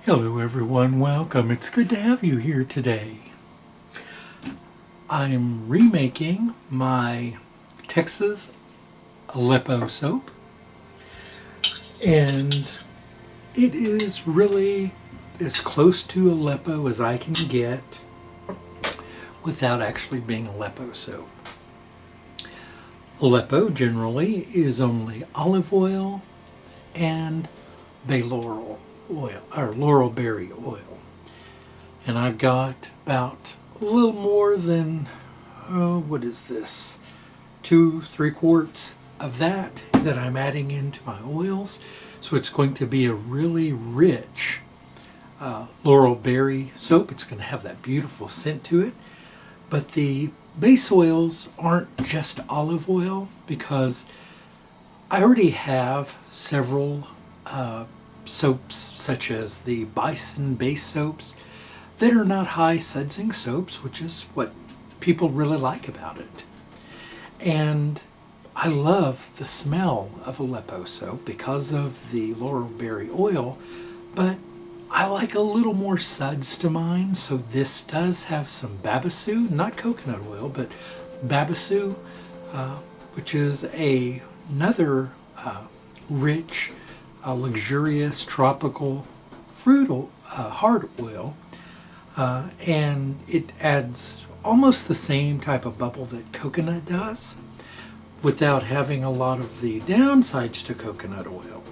Hello everyone, welcome. It's good to have you here today. I'm remaking my Texas Aleppo soap, and it is really as close to Aleppo as I can get without actually being Aleppo soap. Aleppo generally is only olive oil and bay laurel oil, or laurel berry oil. And I've got about a little more than, what is this? 2-3 quarts of that I'm adding into my oils. So it's going to be a really rich laurel berry soap. It's going to have that beautiful scent to it. But the base oils aren't just olive oil, because I already have several soaps such as the bison base soaps that are not high sudsing soaps, which is what people really like about it. And I love the smell of Aleppo soap because of the laurel berry oil, but I like a little more suds to mine, so this does have some babassu, not coconut oil, but babassu, which is another rich, luxurious, tropical fruit hard oil, and it adds almost the same type of bubble that coconut does without having a lot of the downsides to coconut oil.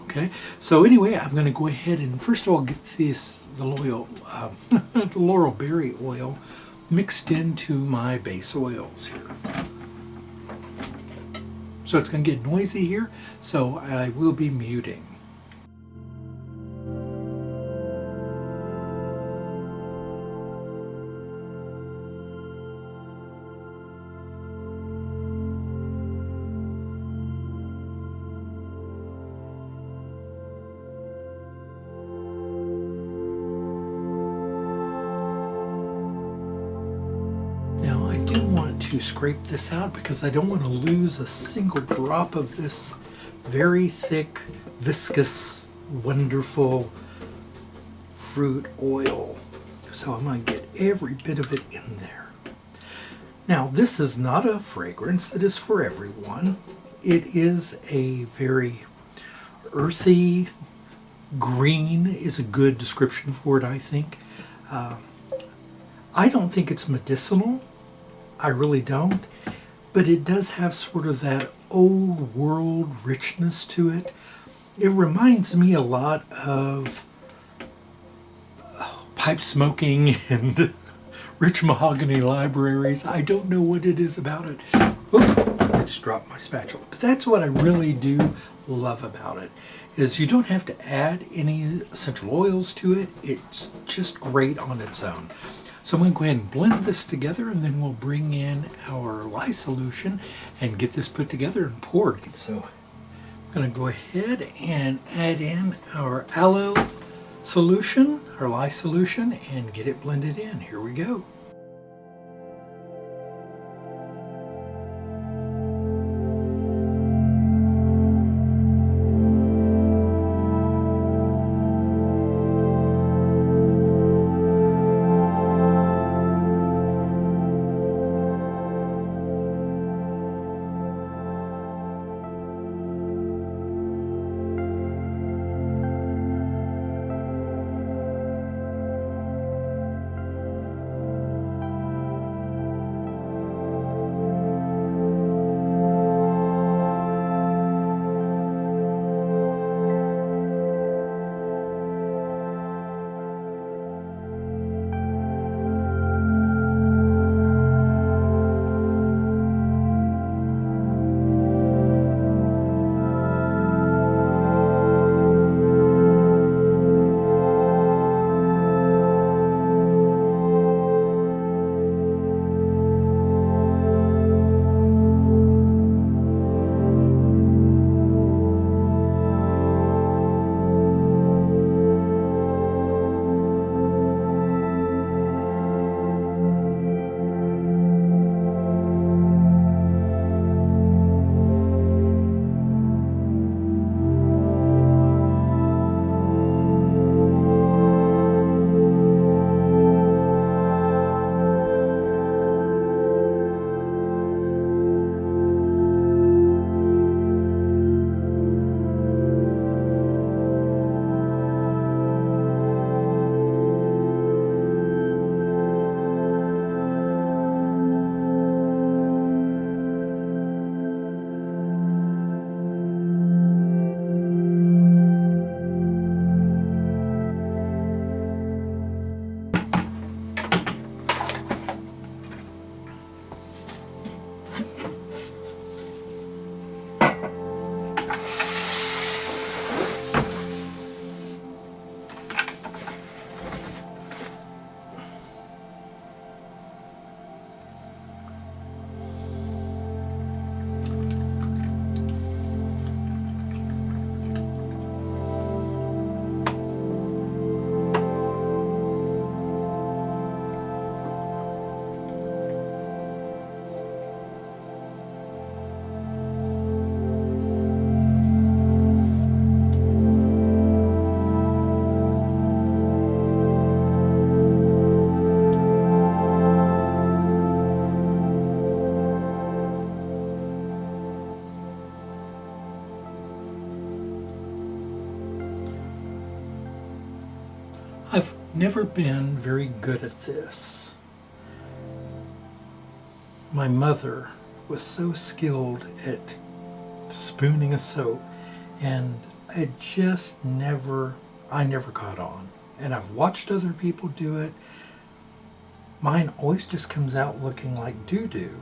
Okay, so anyway, I'm going to go ahead and first of all get the laurel berry oil mixed into my base oils here. So it's going to get noisy here, so I will be muting. Now I do want to scrape this out because I don't want to lose a single drop of this very thick, viscous, wonderful fruit oil. So I'm going to get every bit of it in there. Now this is not a fragrance that is for everyone. It is a very earthy, green is a good description for it, I think. I don't think it's medicinal. I really don't. But it does have sort of that old world richness to it. It reminds me a lot of pipe smoking and rich mahogany libraries. I don't know what it is about it. Oop, I just dropped my spatula. But that's what I really do love about it, is you don't have to add any essential oils to it. It's just great on its own. So I'm going to go ahead and blend this together, and then we'll bring in our lye solution and get this put together and poured. So I'm going to go ahead and add in our aloe solution, our lye solution, and get it blended in. Here we go. never been very good at this. My mother was so skilled at spooning a soap, and I never caught on. And I've watched other people do it. Mine always just comes out looking like doo-doo.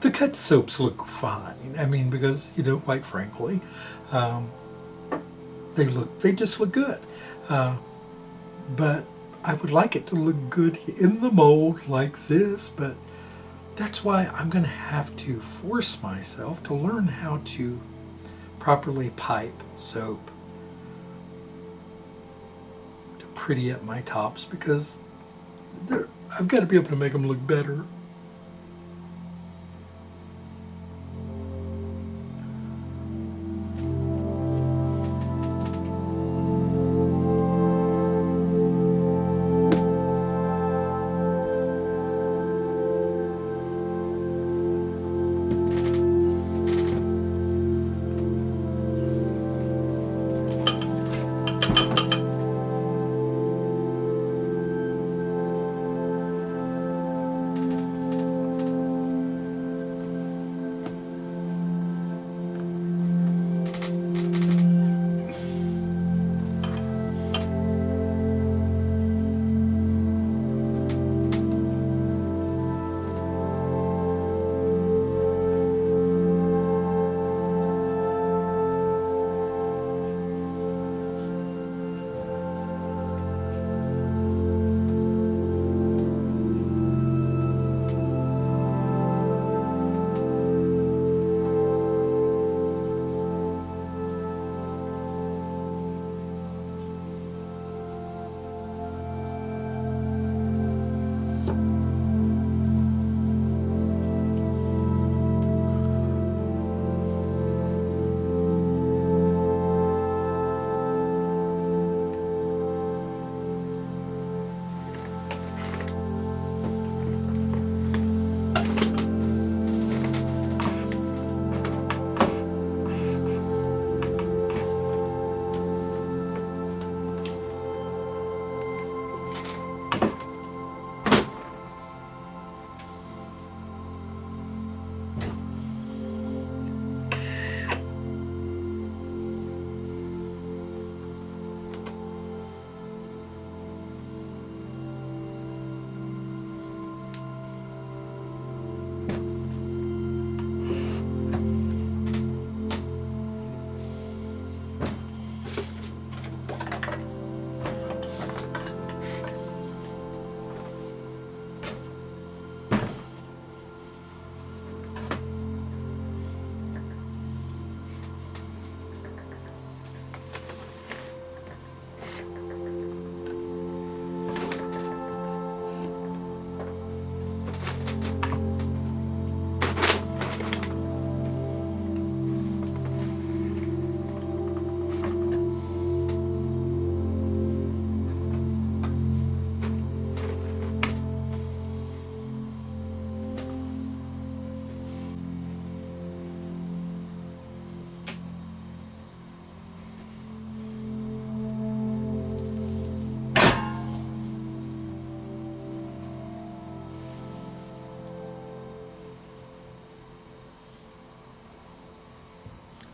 The cut soaps look fine. I mean, because, quite frankly, they just look good. But I would like it to look good in the mold like this, but that's why I'm going to have to force myself to learn how to properly pipe soap to pretty up my tops, because I've got to be able to make them look better.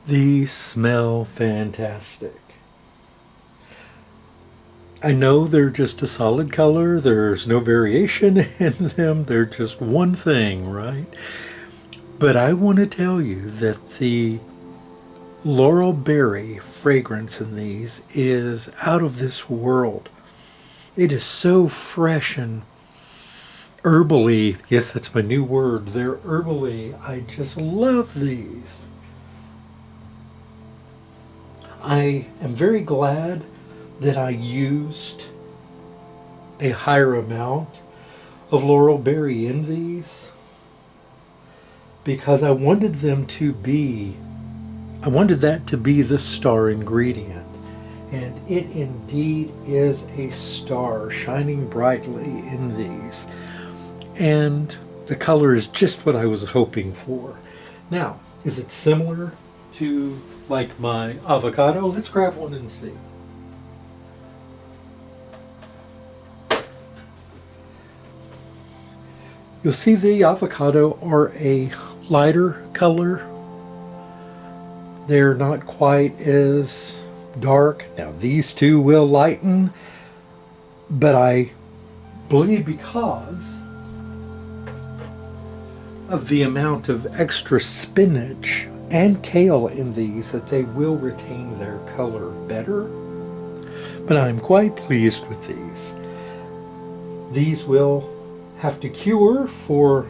These smell fantastic. I know they're just a solid color. There's no variation in them. They're just one thing, right? But I want to tell you that the Laurel berry fragrance in these is out of this world. It is so fresh and herbally. Yes, that's my new word. They're herbally. I just love these. I am very glad that I used a higher amount of Laurel berry in these, because I wanted that to be the star ingredient. And it indeed is a star shining brightly in these. And the color is just what I was hoping for. Now, is it similar to like my avocado? Let's grab one and see. You'll see the avocado are a lighter color. They're not quite as dark. Now these two will lighten, but I believe because of the amount of extra spinach and kale in these that they will retain their color better. But I'm quite pleased with these. These will have to cure for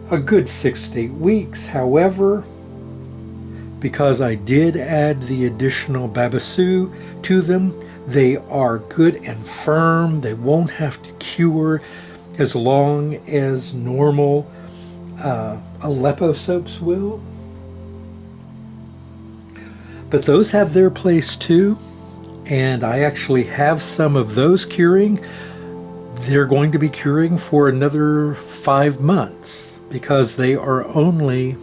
a good 6 to 8 weeks. However, because I did add the additional babassu to them, they are good and firm. They won't have to cure as long as normal Aleppo soaps will. But those have their place too, and I actually have some of those curing. They're going to be curing for another 5 months because they are only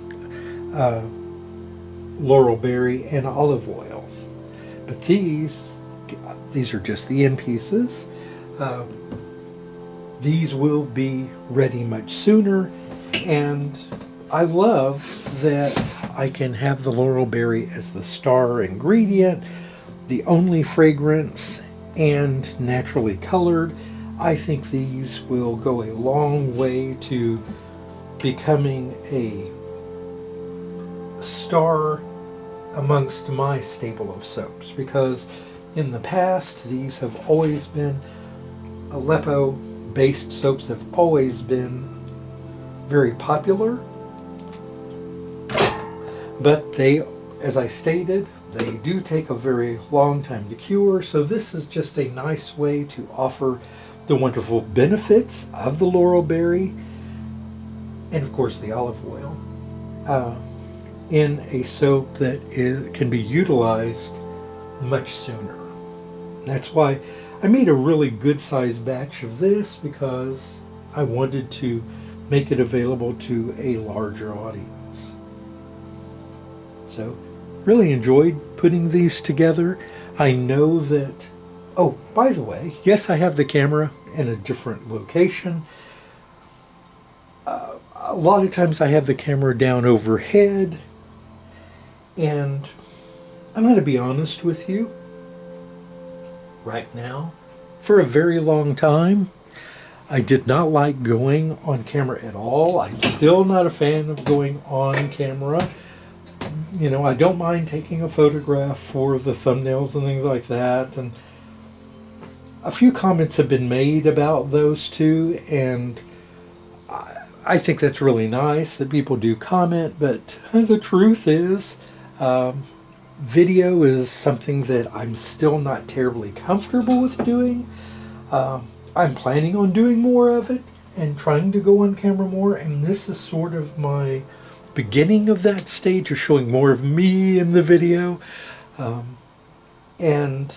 laurel berry and olive oil. But these are just the end pieces. These will be ready much sooner, and I love that I can have the laurel berry as the star ingredient, the only fragrance, and naturally colored. I think these will go a long way to becoming a star amongst my stable of soaps, because in the past these have always been Aleppo based soaps, have always been very popular, but they, as I stated, they do take a very long time to cure. So this is just a nice way to offer the wonderful benefits of the laurel berry and of course the olive oil in a soap that can be utilized much sooner. That's why I made a really good sized batch of this, because I wanted to make it available to a larger audience. So really enjoyed putting these together. I know that, oh, by the way, yes, I have the camera in a different location. A lot of times I have the camera down overhead, and I'm going to be honest with you right now. For a very long time, I did not like going on camera at all. I'm still not a fan of going on camera. You know, I don't mind taking a photograph for the thumbnails and things like that. And a few comments have been made about those two, and I think that's really nice that people do comment. But the truth is, video is something that I'm still not terribly comfortable with doing. I'm planning on doing more of it and trying to go on camera more, and this is sort of my beginning of that stage of showing more of me in the video. And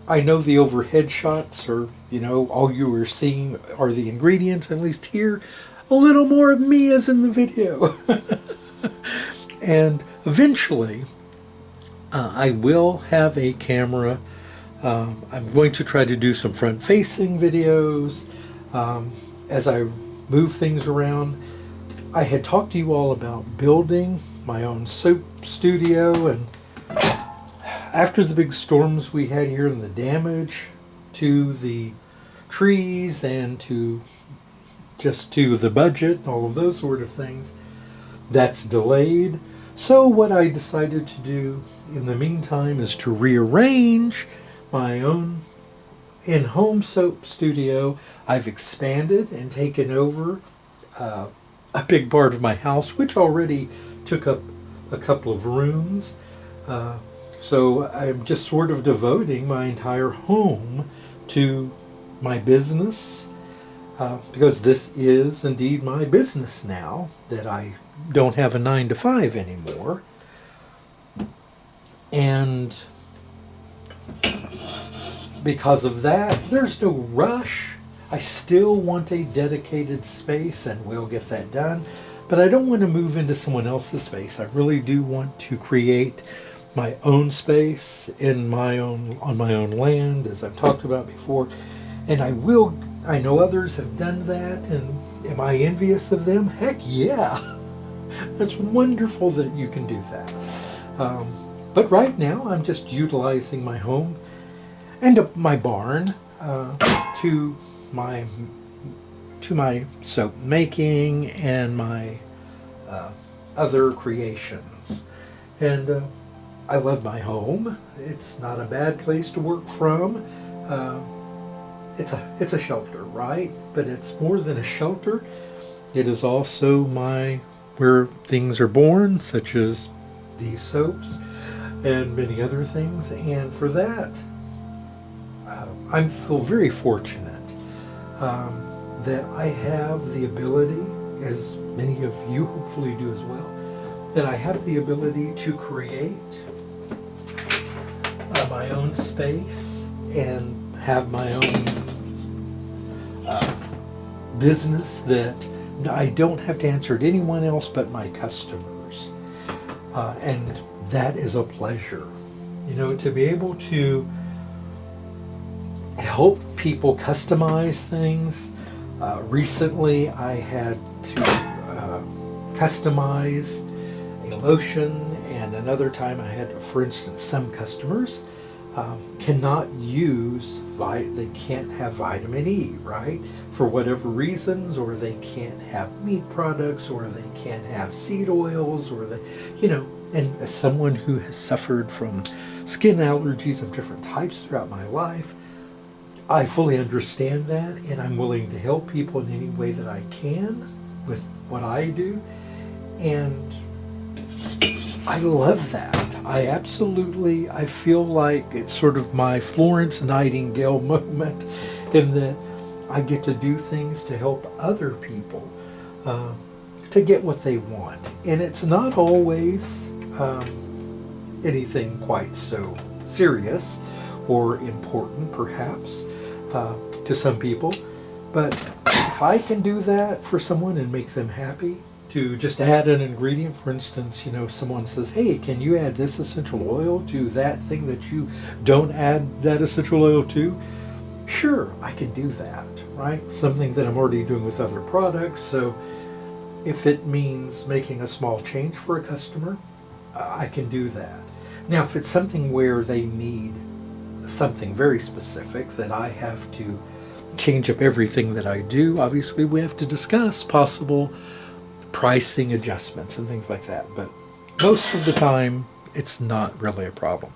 I know the overhead shots are, you know, all you are seeing are the ingredients. At least here, a little more of me as in the video. And eventually, I will have a camera. I'm going to try to do some front-facing videos as I move things around. I had talked to you all about building my own soap studio, and after the big storms we had here and the damage to the trees and to the budget and all of those sort of things, that's delayed. So what I decided to do in the meantime is to rearrange my own in-home soap studio. I've expanded and taken over a big part of my house, which already took up a couple of rooms. So I'm just sort of devoting my entire home to my business, because this is indeed my business now that I don't have a 9-to-5 anymore. And because of that, there's no rush. I still want a dedicated space, and we'll get that done. But I don't want to move into someone else's space. I really do want to create my own space on my own land, as I've talked about before. And I know others have done that, and Am I envious of them? Heck yeah. That's wonderful that you can do that. But right now, I'm just utilizing my home and my barn to my soap making and my other creations. And I love my home. It's not a bad place to work from. It's a shelter, right? But it's more than a shelter. It is also where things are born, such as these soaps and many other things. And for that, I feel very fortunate that I have the ability, as many of you hopefully do as well, that I have the ability to create my own space and have my own business that I don't have to answer to anyone else but my customers. And that is a pleasure. You know, to be able to help people customize things. Recently I had to customize a lotion, and another time I had, for instance, some customers cannot use, they can't have vitamin E, right? For whatever reasons, or they can't have meat products, or they can't have seed oils, or and as someone who has suffered from skin allergies of different types throughout my life, I fully understand that, and I'm willing to help people in any way that I can with what I do. And I love that. I feel like it's sort of my Florence Nightingale moment, in that I get to do things to help other people to get what they want. And it's not always anything quite so serious or important, perhaps, to some people. But if I can do that for someone and make them happy, to just add an ingredient, for instance, someone says, hey, can you add this essential oil to that thing that you don't add that essential oil to? Sure, I can do that, right? Something that I'm already doing with other products. So if it means making a small change for a customer, I can do that. Now, if it's something where they need something very specific that I have to change up everything that I do, obviously we have to discuss possible pricing adjustments and things like that. But most of the time, it's not really a problem.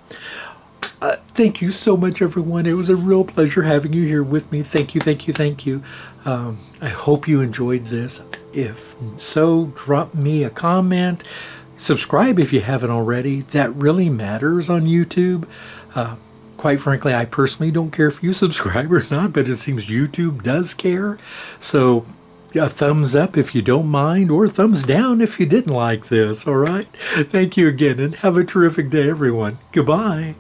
Thank you so much, everyone. It was a real pleasure having you here with me. Thank you, thank you, thank you. I hope you enjoyed this. If so, drop me a comment. Subscribe if you haven't already. That really matters on YouTube. Quite frankly, I personally don't care if you subscribe or not, but it seems YouTube does care. So a thumbs up if you don't mind, or a thumbs down if you didn't like this, all right? Thank you again, and have a terrific day, everyone. Goodbye.